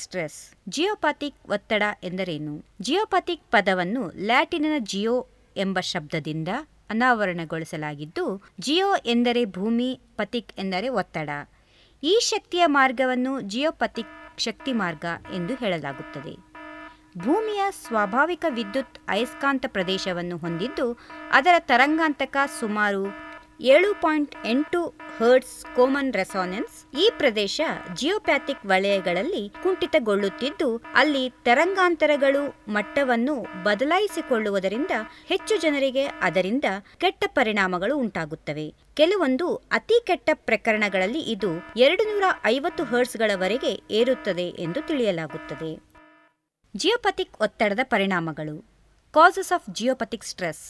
Stress. ಜಿಯೋಪಾಥಿಕ್ ಒತ್ತಡ ಎಂದರೇನು? ಜಿಯೋಪಾಥಿಕ್ ಪದವನ್ನು ಲ್ಯಾಟಿನಿನ ಜಿಯೋ ಎಂಬ ಶಬ್ದದಿಂದ ಅನಾವರಣಗೊಳಿಸಲಾಗಿದ್ದು, ಜಿಯೋ ಎಂದರೆ ಭೂಮಿ, ಪಥಿಕ್ ಎಂದರೆ ಒತ್ತಡ. ಈ ಶಕ್ತಿಯ ಮಾರ್ಗವನ್ನು ಜಿಯೋಪಥಿಕ್ ಶಕ್ತಿ ಮಾರ್ಗ ಎಂದು ಹೇಳಲಾಗುತ್ತದೆ. ಭೂಮಿಯ ಸ್ವಾಭಾವಿಕ ವಿದ್ಯುತ್ ಅಯಸ್ಕಾಂತ ಪ್ರದೇಶವನ್ನು ಹೊಂದಿದ್ದು, ಅದರ ತರಂಗಾಂತಕ ಸುಮಾರು 7.8 ಹರ್ಟ್ಸ್ ಕಾಮನ್ ರೆಸೋನೆನ್ಸ್. ಈ ಪ್ರದೇಶ ಜಿಯೋಪ್ಯಾಥಿಕ್ ವಲಯಗಳಲ್ಲಿ ಕುಂಠಿತಗೊಳ್ಳುತ್ತಿದ್ದು, ಅಲ್ಲಿ ತರಂಗಾಂತರಗಳು ಮಟ್ಟವನ್ನು ಬದಲಾಯಿಸಿಕೊಳ್ಳುವುದರಿಂದ ಹೆಚ್ಚು ಜನರಿಗೆ ಅದರಿಂದ ಕೆಟ್ಟ ಪರಿಣಾಮಗಳು ಉಂಟಾಗುತ್ತವೆ. ಕೆಲವೊಂದು ಅತಿ ಕೆಟ್ಟ ಪ್ರಕರಣಗಳಲ್ಲಿ ಇದು 250 ಹರ್ಟ್ಸ್ಗಳವರೆಗೆ ಏರುತ್ತದೆ ಎಂದು ತಿಳಿಯಲಾಗುತ್ತದೆ. ಜಿಯೋಪಥಿಕ್ ಒತ್ತಡದ ಪರಿಣಾಮಗಳು. Causes of geopathic stress.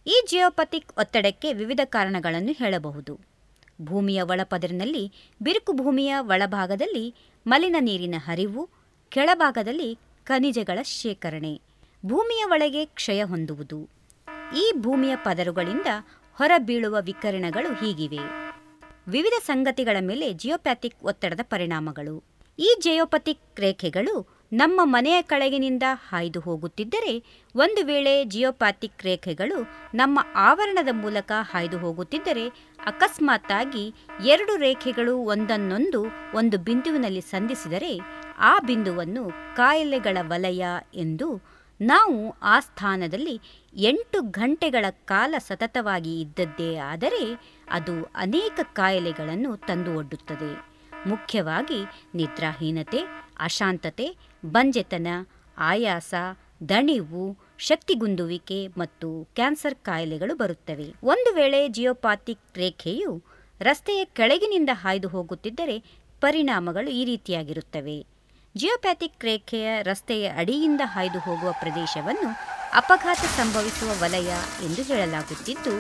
ಈ ಜಿಯೋಪಥಿಕ್ ಒತ್ತಡಕ್ಕೆ ವಿವಿಧ ಕಾರಣಗಳನ್ನು ಹೇಳಬಹುದು. ಭೂಮಿಯ ಒಳಪದರಿನಲ್ಲಿ, ಬಿರುಕು ಭೂಮಿಯ ಒಳಭಾಗದಲ್ಲಿ ಮಲಿನ ನೀರಿನ ಹರಿವು, ಕೆಳಭಾಗದಲ್ಲಿ ಖನಿಜಗಳ ಶೇಖರಣೆ, ಭೂಮಿಯ ಒಳಗೆ ಕ್ಷಯ ಹೊಂದುವುದು. ಈ ಭೂಮಿಯ ಪದರುಗಳಿಂದ ಹೊರಬೀಳುವ ವಿಕಿರಣಗಳು ಹೀಗಿವೆ. ವಿವಿಧ ಸಂಗತಿಗಳ ಮೇಲೆ ಜಿಯೋಪ್ಯಾಥಿಕ್ ಒತ್ತಡದ ಪರಿಣಾಮಗಳು. ಈ ಜಿಯೋಪಥಿಕ್ ರೇಖೆಗಳು ನಮ್ಮ ಮನೆಯ ಕೆಳಗಿನಿಂದ ಹಾಯ್ದು ಹೋಗುತ್ತಿದ್ದರೆ, ಒಂದು ವೇಳೆ ಜಿಯೋಪ್ಯಾಥಿಕ್ ರೇಖೆಗಳು ನಮ್ಮ ಆವರಣದ ಮೂಲಕ ಹಾಯ್ದು ಹೋಗುತ್ತಿದ್ದರೆ, ಅಕಸ್ಮಾತ್ತಾಗಿ ಎರಡು ರೇಖೆಗಳು ಒಂದನ್ನೊಂದು ಒಂದು ಬಿಂದುವಿನಲ್ಲಿ ಸಂಧಿಸಿದರೆ, ಆ ಬಿಂದುವನ್ನು ಕಾಯಿಲೆಗಳ ವಲಯ ಎಂದು, ನಾವು ಆ ಸ್ಥಾನದಲ್ಲಿ 8 ಗಂಟೆಗಳ ಕಾಲ ಸತತವಾಗಿ ಇದ್ದದ್ದೇ ಆದರೆ ಅದು ಅನೇಕ ಕಾಯಿಲೆಗಳನ್ನು ತಂದು ಒಡ್ಡುತ್ತದೆ. ಮುಖ್ಯವಾಗಿ ನಿದ್ರಾಹೀನತೆ, ಅಶಾಂತತೆ, ಬಂಜೆತನ, ಆಯಾಸ, ದಣಿವು, ಶಕ್ತಿಗುಂದುವಿಕೆ ಮತ್ತು ಕ್ಯಾನ್ಸರ್ ಕಾಯಿಲೆಗಳು ಬರುತ್ತವೆ. ಒಂದು ವೇಳೆ ಜಿಯೋಪಾಥಿಕ್ ರೇಖೆಯು ರಸ್ತೆಯ ಕೆಳಗಿನಿಂದ ಹಾಯ್ದು ಹೋಗುತ್ತಿದ್ದರೆ ಪರಿಣಾಮಗಳು ಈ ರೀತಿಯಾಗಿರುತ್ತವೆ. ಜಿಯೋಪ್ಯಾಥಿಕ್ ರೇಖೆಯ ರಸ್ತೆಯ ಅಡಿಯಿಂದ ಹಾಯ್ದು ಹೋಗುವ ಪ್ರದೇಶವನ್ನು ಅಪಘಾತ ಸಂಭವಿಸುವ ವಲಯ ಎಂದು ಹೇಳಲಾಗುತ್ತಿದ್ದು,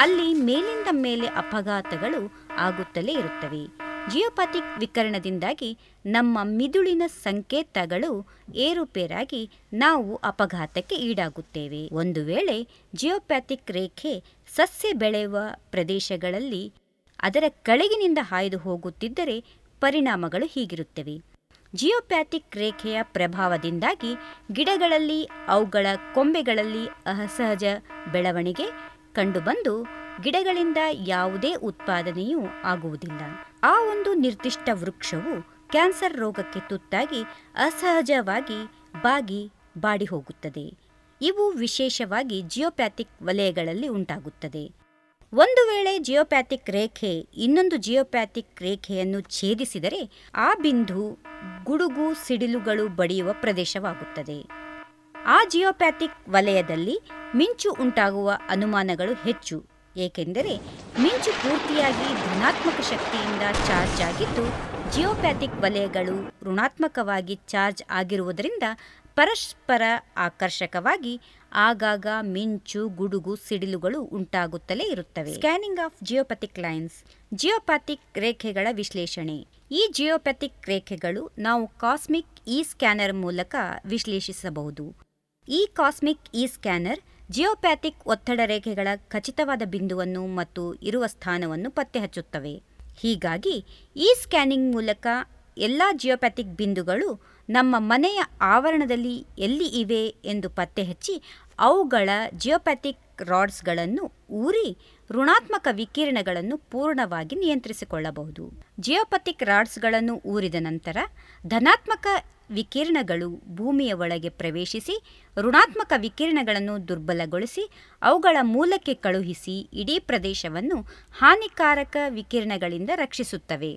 ಅಲ್ಲಿ ಮೇಲಿಂದ ಮೇಲೆ ಅಪಘಾತಗಳು ಆಗುತ್ತಲೇ ಇರುತ್ತವೆ. ಜಿಯೋಪಾಥಿಕ್ ವಿಕಿರಣದಿಂದಾಗಿ ನಮ್ಮ ಮಿದುಳಿನ ಸಂಕೇತಗಳು ಏರುಪೇರಾಗಿ ನಾವು ಅಪಘಾತಕ್ಕೆ ಈಡಾಗುತ್ತೇವೆ. ಒಂದು ವೇಳೆ ಜಿಯೋಪ್ಯಾಥಿಕ್ ರೇಖೆ ಸಸ್ಯ ಬೆಳೆಯುವ ಪ್ರದೇಶಗಳಲ್ಲಿ ಅದರ ಕೆಳಗಿನಿಂದ ಹಾಯ್ದು ಹೋಗುತ್ತಿದ್ದರೆ ಪರಿಣಾಮಗಳು ಹೀಗಿರುತ್ತವೆ. ಜಿಯೋಪ್ಯಾಥಿಕ್ ರೇಖೆಯ ಪ್ರಭಾವದಿಂದಾಗಿ ಗಿಡಗಳಲ್ಲಿ ಅವುಗಳ ಕೊಂಬೆಗಳಲ್ಲಿ ಅಸಹಜ ಬೆಳವಣಿಗೆ ಕಂಡುಬಂದು ಗಿಡಗಳಿಂದ ಯಾವುದೇ ಉತ್ಪಾದನೆಯೂ ಆಗುವುದಿಲ್ಲ. ಆ ಒಂದು ನಿರ್ದಿಷ್ಟ ವೃಕ್ಷವು ಕ್ಯಾನ್ಸರ್ ರೋಗಕ್ಕೆ ತುತ್ತಾಗಿ ಅಸಹಜವಾಗಿ ಬಾಡಿ ಹೋಗುತ್ತದೆ. ಇವು ವಿಶೇಷವಾಗಿ ಜಿಯೋಪ್ಯಾಥಿಕ್ ವಲಯಗಳಲ್ಲಿ ಉಂಟಾಗುತ್ತದೆ. ಒಂದು ವೇಳೆ ಜಿಯೋಪ್ಯಾಥಿಕ್ ರೇಖೆ ಇನ್ನೊಂದು ಜಿಯೋಪ್ಯಾಥಿಕ್ ರೇಖೆಯನ್ನು ಛೇದಿಸಿದರೆ, ಆ ಬಿಂದು ಗುಡುಗು ಸಿಡಿಲುಗಳು ಬಡಿಯುವ ಪ್ರದೇಶವಾಗುತ್ತದೆ. ಆ ಜಿಯೋಪ್ಯಾಥಿಕ್ ವಲಯದಲ್ಲಿ ಮಿಂಚು ಉಂಟಾಗುವ ಅನುಮಾನಗಳು ಹೆಚ್ಚು, ಏಕೆಂದರೆ ಮಿಂಚು ಪೂರ್ತಿಯಾಗಿ ಧನಾತ್ಮಕ ಶಕ್ತಿಯಿಂದ ಚಾರ್ಜ್ ಆಗಿದ್ದು, ಜಿಯೋಪ್ಯಾಥಿಕ್ ವಲಯಗಳು ಋಣಾತ್ಮಕವಾಗಿ ಚಾರ್ಜ್ ಆಗಿರುವುದರಿಂದ ಪರಸ್ಪರ ಆಕರ್ಷಕವಾಗಿ ಆಗಾಗ ಮಿಂಚು, ಗುಡುಗು, ಸಿಡಿಲುಗಳು ಉಂಟಾಗುತ್ತಲೇ ಇರುತ್ತವೆ. Scanning of geopathic lines. Geopathic ರೇಖೆಗಳ ವಿಶ್ಲೇಷಣೆ. ಈ ಜಿಯೋಪ್ಯಾಥಿಕ್ ರೇಖೆಗಳು ನಾವು ಕಾಸ್ಮಿಕ್ ಇ ಸ್ಕ್ಯಾನರ್ ಮೂಲಕ ವಿಶ್ಲೇಷಿಸಬಹುದು. ಈ ಕಾಸ್ಮಿಕ್ ಇ ಸ್ಕ್ಯಾನರ್ ಜಿಯೋಪ್ಯಾಥಿಕ್ ಒತ್ತಡ ರೇಖೆಗಳ ಖಚಿತವಾದ ಬಿಂದುವನ್ನು ಮತ್ತು ಇರುವ ಸ್ಥಾನವನ್ನು ಪತ್ತೆ ಹಚ್ಚುತ್ತವೆ. ಹೀಗಾಗಿ ಈ ಸ್ಕ್ಯಾನಿಂಗ್ ಮೂಲಕ ಎಲ್ಲ ಜಿಯೋಪ್ಯಾಥಿಕ್ ಬಿಂದುಗಳು ನಮ್ಮ ಮನೆಯ ಆವರಣದಲ್ಲಿ ಎಲ್ಲಿ ಇವೆ ಎಂದು ಪತ್ತೆ ಹಚ್ಚಿ ಅವುಗಳ ಜಿಯೋಪ್ಯಾಥಿಕ್ ರಾಡ್ಸ್ಗಳನ್ನು ಊರಿ ಋಣಾತ್ಮಕ ವಿಕಿರಣಗಳನ್ನು ಪೂರ್ಣವಾಗಿ ನಿಯಂತ್ರಿಸಿಕೊಳ್ಳಬಹುದು. ಜಿಯೋಪ್ಯಾಥಿಕ್ ರಾಡ್ಸ್ಗಳನ್ನು ಊರಿದ ನಂತರ ಧನಾತ್ಮಕ ವಿಕಿರಣಗಳು ಭೂಮಿಯ ಒಳಗೆ ಪ್ರವೇಶಿಸಿ ಋಣಾತ್ಮಕ ವಿಕಿರಣಗಳನ್ನು ದುರ್ಬಲಗೊಳಿಸಿ ಅವುಗಳ ಮೂಲಕ್ಕೆ ಕಳುಹಿಸಿ ಇಡೀ ಪ್ರದೇಶವನ್ನು ಹಾನಿಕಾರಕ ವಿಕಿರಣಗಳಿಂದ ರಕ್ಷಿಸುತ್ತವೆ.